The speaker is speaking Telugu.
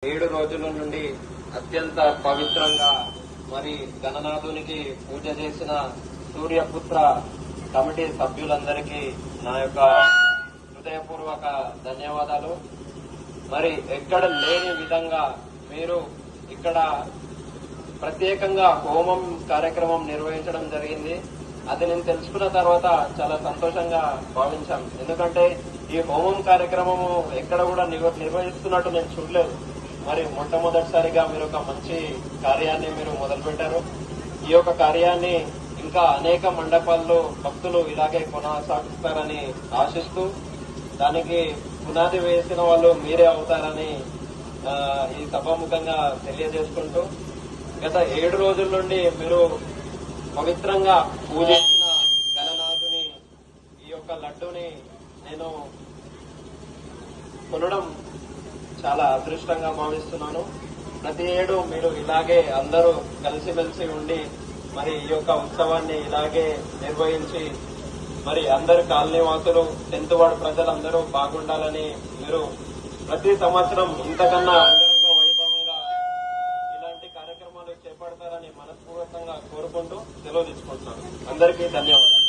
7 రోజుల నుండి అత్యంత పవిత్రంగా మరి గణనాథునికి పూజ చేసిన సూర్యపుత్ర కమిటీ సభ్యులందరికీ నా యొక్క హృదయపూర్వక ధన్యవాదాలు. మరి ఎక్కడ లేని విధంగా మీరు ఇక్కడ ప్రత్యేకంగా హోమం కార్యక్రమం నిర్వహించడం జరిగింది. అది నేను తెలుసుకున్న తర్వాత చాలా సంతోషంగా భావించాను. ఎందుకంటే ఈ హోమం కార్యక్రమము ఎక్కడ కూడా నిర్వహిస్తున్నట్టు నేను చూడలేదు. మరి మొట్టమొదటిసారిగా మీరు ఒక మంచి కార్యాన్ని మీరు మొదలుపెట్టారు. ఈ యొక్క కార్యాన్ని ఇంకా అనేక మండపాల్లో భక్తులు ఇలాగే కొనసాగిస్తారని ఆశిస్తూ దానికి పునాది వేసిన వాళ్ళు మీరే అవుతారని ఈ సభాముఖంగా తెలియజేసుకుంటూ గత 7 రోజుల నుండి మీరు పవిత్రంగా పూజించిన గణనాథుని ఈ యొక్క లడ్డూని నేను కొనడం చాలా అదృష్టంగా భావిస్తున్నాను. ప్రతి ఏడు మీరు ఇలాగే అందరూ కలిసిమెలిసి ఉండి మరి ఈ యొక్క ఉత్సవాన్ని ఇలాగే నిర్వహించి మరి అందరు కాలనీ వాసులు 10th వార్డు ప్రజలందరూ బాగుండాలని మీరు ప్రతి సంవత్సరం ఇంతకన్నా అంగరంగ వైభవంగా ఇలాంటి కార్యక్రమాలు చేపడతారని మనస్ఫూర్తిగా కోరుకుంటూ సెలవు తీసుకుంటున్నాను. అందరికీ ధన్యవాదాలు.